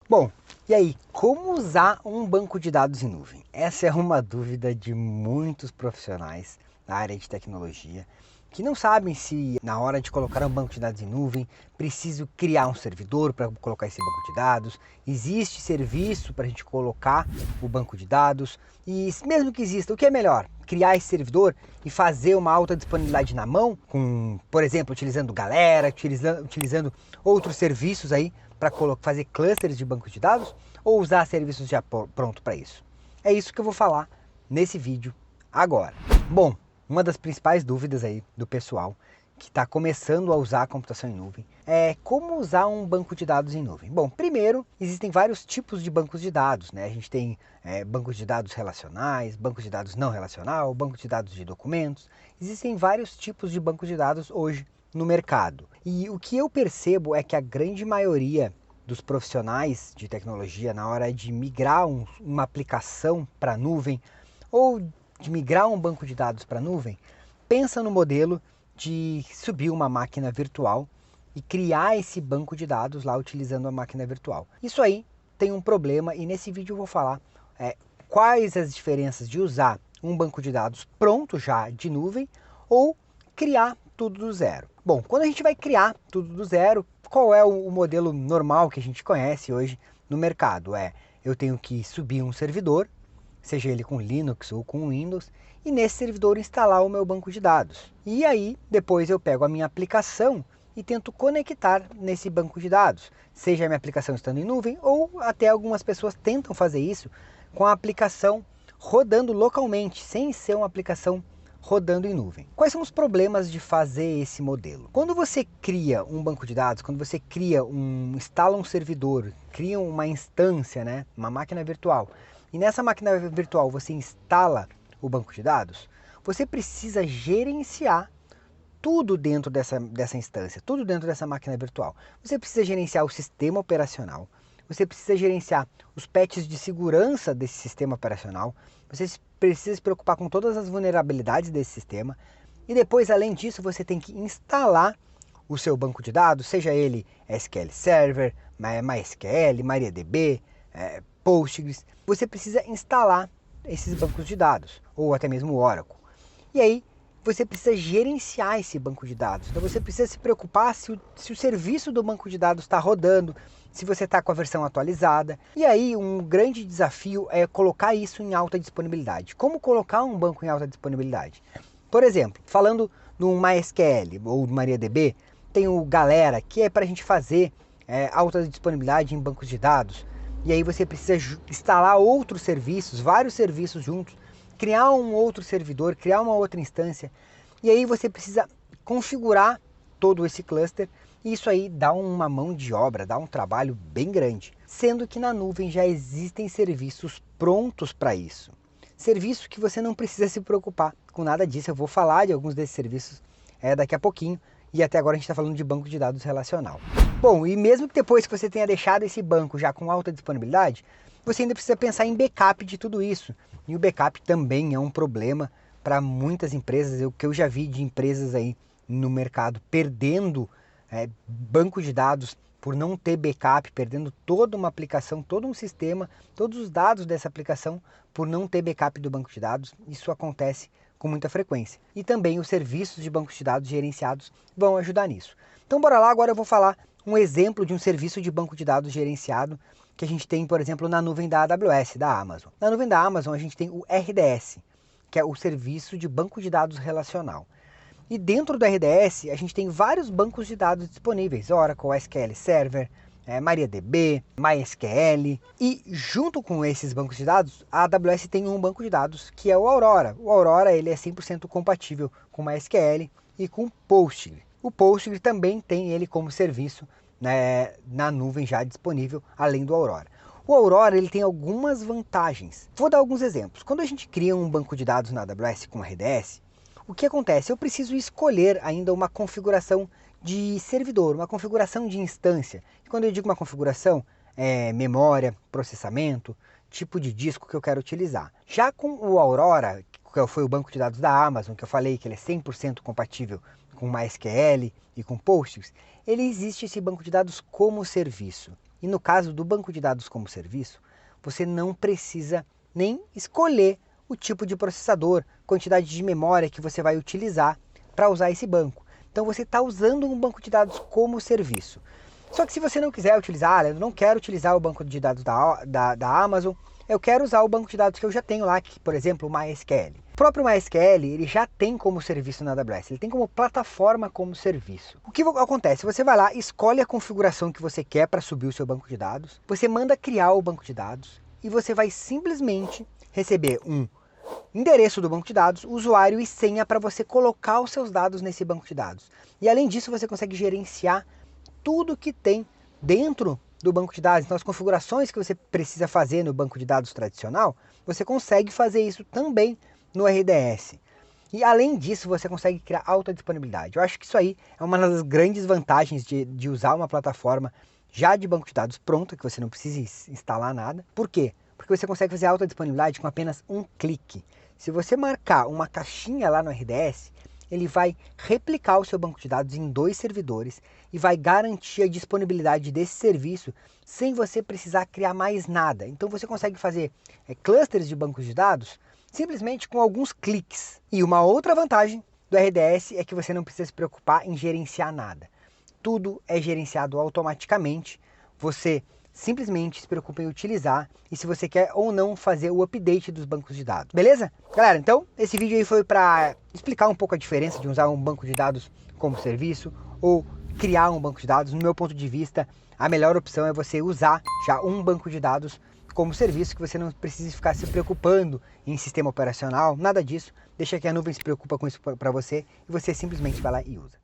Bom, e aí, como usar um banco de dados em nuvem? Essa é uma dúvida de muitos profissionais da área de tecnologia que não sabem se na hora de colocar um banco de dados em nuvem, preciso criar um servidor para colocar esse banco de dados, existe serviço para a gente colocar o banco de dados e mesmo que exista, o que é melhor? Criar esse servidor e fazer uma alta disponibilidade na mão, com, por exemplo, utilizando Galera, utilizando outros serviços aí para fazer clusters de banco de dados ou usar serviços já pronto para isso? É isso que eu vou falar nesse vídeo agora. Bom, uma das principais dúvidas aí do pessoal que está começando a usar a computação em nuvem é como usar um banco de dados em nuvem. Bom, primeiro, existem vários tipos de bancos de dados, né? A gente tem bancos de dados relacionais, bancos de dados não relacional, banco de dados de documentos. Existem vários tipos de bancos de dados hoje no mercado. E o que eu percebo é que a grande maioria dos profissionais de tecnologia, na hora de migrar uma aplicação para a nuvem ou de migrar um banco de dados para a nuvem, pensa no modelo de subir uma máquina virtual e criar esse banco de dados lá utilizando a máquina virtual. Isso aí tem um problema e nesse vídeo eu vou falar quais as diferenças de usar um banco de dados pronto já de nuvem ou criar tudo do zero. Bom, quando a gente vai criar tudo do zero, qual é o modelo normal que a gente conhece hoje no mercado? Eu tenho que subir um servidor, seja ele com Linux ou com Windows, e nesse servidor instalar o meu banco de dados. E aí, depois eu pego a minha aplicação e tento conectar nesse banco de dados, seja a minha aplicação estando em nuvem, ou até algumas pessoas tentam fazer isso com a aplicação rodando localmente, sem ser uma aplicação rodando em nuvem. Quais são os problemas de fazer esse modelo? Quando você cria um banco de dados, quando você instala um servidor, cria uma instância, né, uma máquina virtual, e nessa máquina virtual você instala o banco de dados, você precisa gerenciar tudo dentro dessa instância, tudo dentro dessa máquina virtual. Você precisa gerenciar o sistema operacional, você precisa gerenciar os patches de segurança desse sistema operacional, você precisa se preocupar com todas as vulnerabilidades desse sistema, e depois, além disso, você tem que instalar o seu banco de dados, seja ele SQL Server, MySQL, MariaDB, Postgres. Você precisa instalar esses bancos de dados, ou até mesmo o Oracle. E aí, você precisa gerenciar esse banco de dados. Então você precisa se preocupar se o serviço do banco de dados está rodando, se você está com a versão atualizada. E aí um grande desafio é colocar isso em alta disponibilidade. Como colocar um banco em alta disponibilidade? Por exemplo, falando no MySQL ou no MariaDB, tem o Galera, que é para a gente fazer alta disponibilidade em bancos de dados. E aí você precisa instalar outros serviços, vários serviços juntos, criar um outro servidor, criar uma outra instância, e aí você precisa configurar todo esse cluster, e isso aí dá uma mão de obra, dá um trabalho bem grande, sendo que na nuvem já existem serviços prontos para isso. Serviço que você não precisa se preocupar com nada disso, eu vou falar de alguns desses serviços daqui a pouquinho, e até agora a gente está falando de banco de dados relacional. Bom, e mesmo que depois que você tenha deixado esse banco já com alta disponibilidade, você ainda precisa pensar em backup de tudo isso. E o backup também é um problema para muitas empresas. O que eu já vi de empresas aí no mercado perdendo banco de dados por não ter backup, perdendo toda uma aplicação, todo um sistema, todos os dados dessa aplicação por não ter backup do banco de dados. Isso acontece com muita frequência. E também os serviços de bancos de dados gerenciados vão ajudar nisso. Então bora lá, agora eu vou falar um exemplo de um serviço de banco de dados gerenciado que a gente tem, por exemplo, na nuvem da AWS, da Amazon. Na nuvem da Amazon a gente tem o RDS, que é o Serviço de Banco de Dados Relacional. E dentro do RDS a gente tem vários bancos de dados disponíveis, Oracle, SQL Server, MariaDB, MySQL. E junto com esses bancos de dados, a AWS tem um banco de dados que é o Aurora. O Aurora ele é 100% compatível com MySQL e com Postgre. O Postgre também tem ele como serviço na nuvem já disponível, além do Aurora. O Aurora ele tem algumas vantagens. Vou dar alguns exemplos. Quando a gente cria um banco de dados na AWS com RDS, o que acontece? Eu preciso escolher ainda uma configuração de servidor, uma configuração de instância. E quando eu digo uma configuração, memória, processamento, tipo de disco que eu quero utilizar. Já com o Aurora, que foi o banco de dados da Amazon, que eu falei que ele é 100% compatível com MySQL e com Postgres, ele existe esse banco de dados como serviço. E no caso do banco de dados como serviço, você não precisa nem escolher o tipo de processador, quantidade de memória que você vai utilizar para usar esse banco. Então você está usando um banco de dados como serviço. Só que se você não quiser utilizar, eu não quero utilizar o banco de dados da Amazon, eu quero usar o banco de dados que eu já tenho lá, que, por exemplo, o MySQL. O próprio MySQL, ele já tem como serviço na AWS, ele tem como plataforma como serviço. O que acontece? Você vai lá, escolhe a configuração que você quer para subir o seu banco de dados, você manda criar o banco de dados e você vai simplesmente receber um endereço do banco de dados, usuário e senha para você colocar os seus dados nesse banco de dados. E além disso, você consegue gerenciar tudo que tem dentro do banco de dados. Então, as configurações que você precisa fazer no banco de dados tradicional, você consegue fazer isso também no RDS. E além disso, você consegue criar alta disponibilidade. Eu acho que isso aí é uma das grandes vantagens de usar uma plataforma já de banco de dados pronta, que você não precisa instalar nada. Por quê? Porque você consegue fazer alta disponibilidade com apenas um clique. Se você marcar uma caixinha lá no RDS, ele vai replicar o seu banco de dados em 2 servidores e vai garantir a disponibilidade desse serviço sem você precisar criar mais nada. Então você consegue fazer clusters de bancos de dados simplesmente com alguns cliques. E uma outra vantagem do RDS é que você não precisa se preocupar em gerenciar nada. Tudo é gerenciado automaticamente. Você simplesmente se preocupa em utilizar e se você quer ou não fazer o update dos bancos de dados. Beleza? Galera, então esse vídeo aí foi para explicar um pouco a diferença de usar um banco de dados como serviço ou criar um banco de dados. No meu ponto de vista, a melhor opção é você usar já um banco de dados como serviço, que você não precise ficar se preocupando em sistema operacional, nada disso. Deixa que a nuvem se preocupa com isso para você e você simplesmente vai lá e usa.